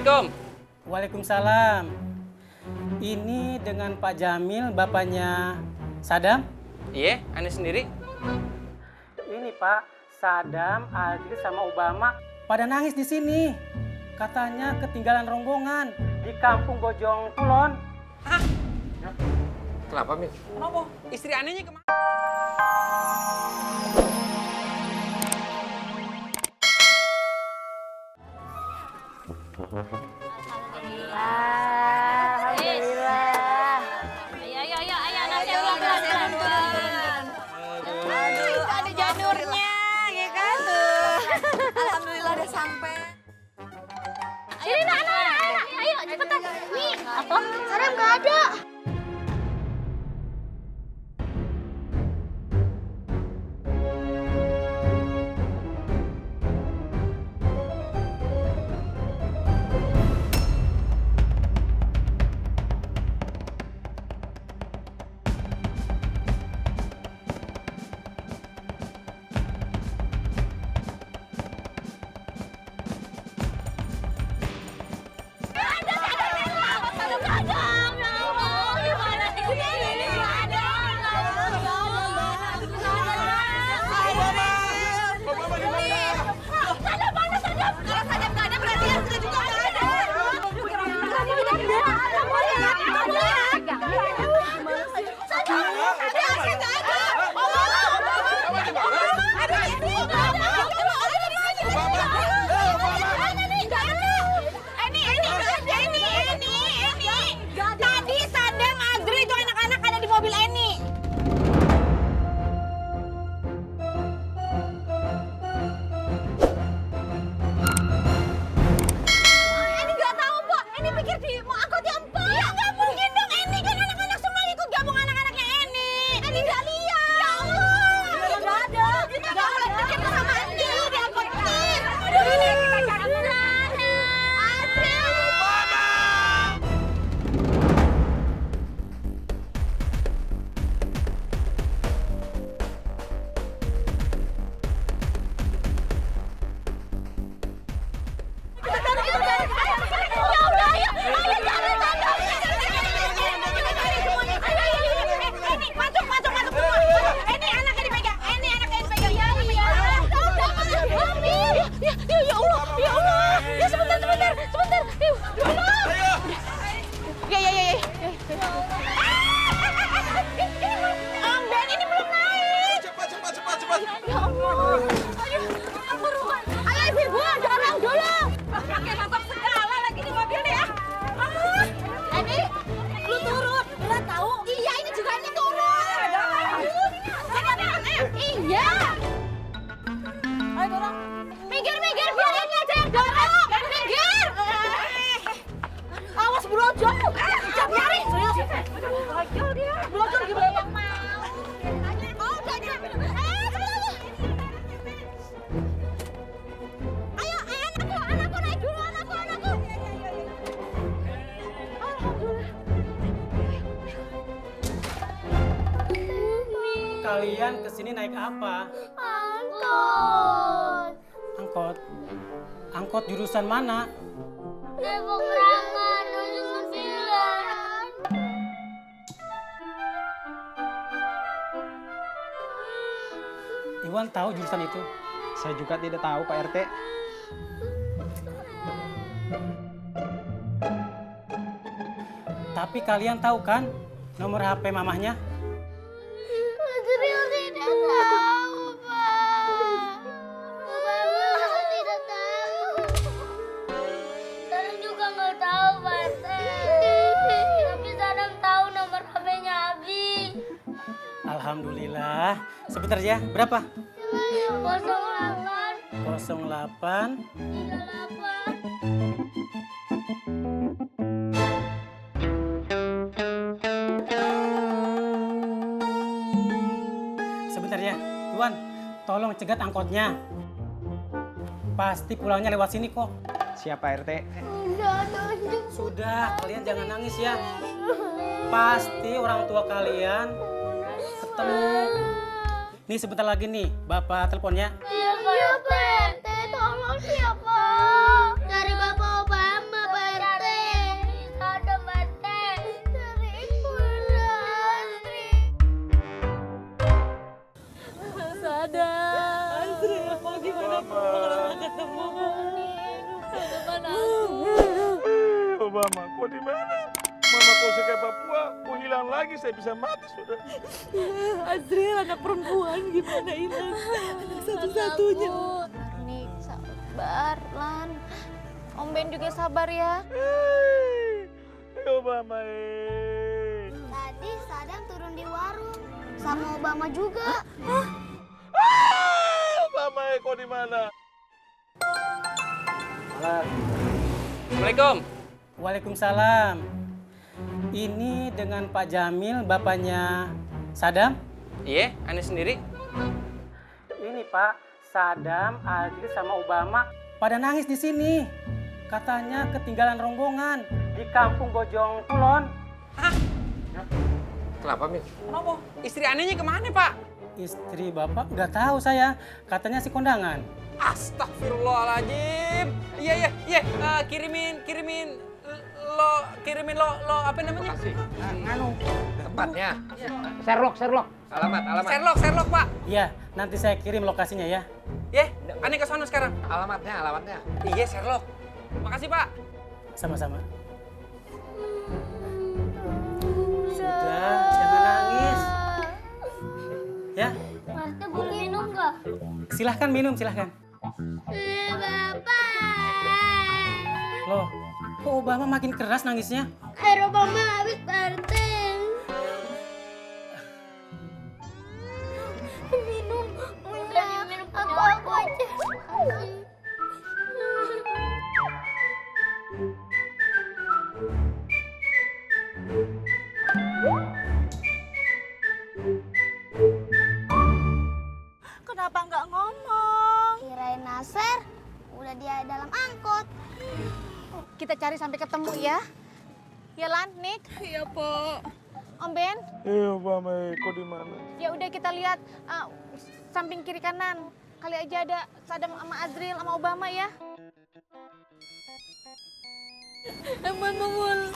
Assalamualaikum. Waalaikumsalam. Ini dengan Pak Jamil, bapaknya Sadam? Iya, Ane sendiri. Ini Pak, Sadam, Aldri sama Obama pada nangis di sini. Katanya ketinggalan rombongan di kampung Bojong Kulon. Hah? Kenapa, Mil? Kenapa? Istri Anenya kemana? Alhamdulillah. Ayo, anaknya pelan-pelan. Aduh, ada janurnya, ya kan tuh. Alhamdulillah udah sampai. Sini, anak. Ayo, cepetan. Nih, apa? Sarem nggak ada. Tadi Sadam, Adri itu anak-anak ada di mobil Eni. Eni nggak tahu, Pak. Eni pikir mau angkot ya, Pak. Ya nggak mungkin dong, Eni kan anak-anak semua ikut gabung anak-anaknya Eni. Eni nggak lihat. Ya Allah. Nggak ada. Nggak boleh pikir sama Eni di angkot ini. Kita cari Adri. Minggir, biar ini aja yang dorong. Minggir. Awas brojol. Jangan nyari. Serius. Brojol dia. Brojol gimana yang mau? Oh, jangan. Ayo, anakku naik dulu, anakku. Kalian kesini naik apa? Angkot. Angkot jurusan mana? Depok Rangan, 79. Iwan tahu jurusan itu? Saya juga tidak tahu, Pak RT. Tapi kalian tahu kan nomor HP mamahnya? Adriel tidak tahu, Pak. Mama tidak tahu. Sarang juga nggak tahu, Pak RT. Tapi Sarang tahu nomor HP-nya Abi. Alhamdulillah. Sebentar ya, berapa? 08 08 38. Sebentar ya, Tuan, tolong cegat angkotnya. Pasti pulangnya lewat sini kok. Siapa RT? Sudah, kalian jangan nangis ya. Pasti orang tua kalian ketemu. Nih sebentar lagi nih, Bapak teleponnya. Iya, Pak RT. Tolong siapa? Dari Bapak Obama, Pak Obama, kau di mana? Mama kau ke Papua, kau hilang lagi, saya bisa mati sudah. Azril anak perempuan gimana hilang? Satu-satunya. Nik, sabar, Lan. Om Ben juga sabar ya. Obama, Tadi Sadam turun di warung sama Obama juga. Obama, kau di mana? Assalamualaikum. Waalaikumsalam. Ini dengan Pak Jamil, bapaknya Sadam? Iya, Ane sendiri. Ini Pak, Sadam, Adri sama Obama pada nangis di sini. Katanya ketinggalan rombongan di kampung Bojong Kulon. Hah? Kenapa, Mil? Kenapa? Istri Anenya kemana, Pak? Istri Bapak nggak tahu saya, katanya si kondangan. Astagfirullahaladzim. Iya. Kirimin lo apa namanya? Makasih. Tempatnya. Sherlock. Alamat. Sherlock, Pak. Iya, nanti saya kirim lokasinya ya. Ane ke sono sekarang. Alamatnya. Iya, Sherlock. Makasih, Pak. Sama-sama. Sudah, jangan nangis. Ya, Maksudnya boleh minum nggak? silahkan minum, silahkan. Bapak. Loh, kok Obama makin keras nangisnya? Air Obama habis parteng. Minum. Udah minum aku aja. Kenapa nggak ngomong? Kirain Nasir udah dia dalam angkot. Kita cari sampai ketemu ya. Ya Lan, Nik, Iya, Po. Om Ben. Obama, kau di mana? Ya udah kita lihat samping kiri kanan. Kali aja ada Sadam sama Azril sama Obama ya. Aman, Mangul.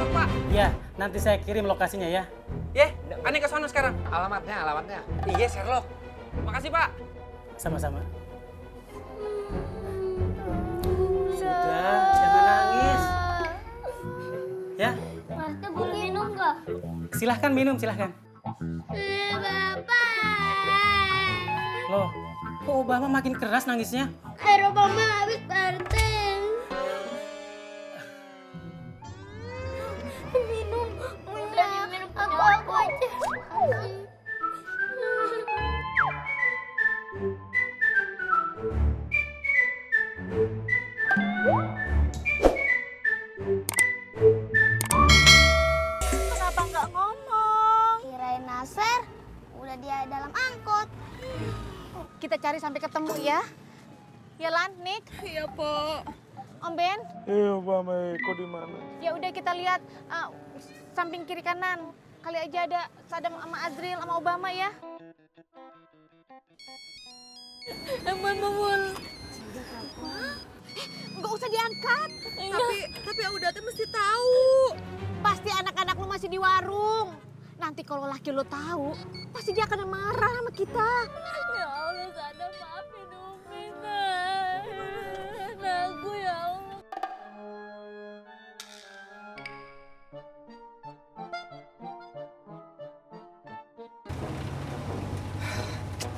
Pak. Iya, nanti saya kirim lokasinya ya. Ane ke sono sekarang. Alamatnya. Iya, Sherlock. Makasih, Pak. Sama-sama. Sudah, jangan nangis. Ya, Maksudnya boleh minum nggak? silahkan minum, silahkan. Bapak. Loh, kok Obama makin keras nangisnya? Air Obama habis parteng. Minum. Udah minum aku aja. Kenapa nggak ngomong? Kirain Nasir udah dia dalam angkot. Kita cari sampai ketemu ya. Ya Lan, Nik, Iya, Po. Om Ben. Obama, kau di mana? Ya udah kita lihat samping kiri kanan. Kali aja ada Sadam sama Azril sama Obama ya. Aman, Mangul. Nggak usah diangkat. Tapi udah tuh mesti tahu. Pasti anak-anak lu masih di warung. Nanti kalau laki lu tahu, pasti dia akan marah sama kita. Ya Allah, Sadam maafin Umi, Aku ya Allah.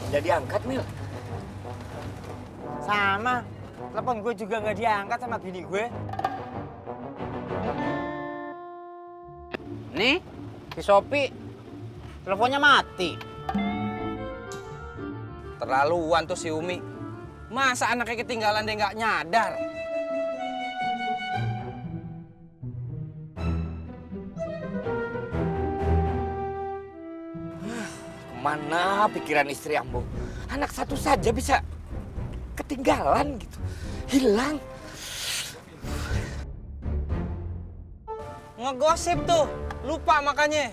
Udah diangkat, Mil. Sama, telepon gue juga nggak diangkat sama bini gue. Nih, si Sopi. Teleponnya mati. Terlaluan tuh si Umi. Masa anaknya ketinggalan dia nggak nyadar? Kemana pikiran istri Ambo? Anak satu saja bisa ketinggalan gitu, hilang. Ngegosip tuh, lupa makanya.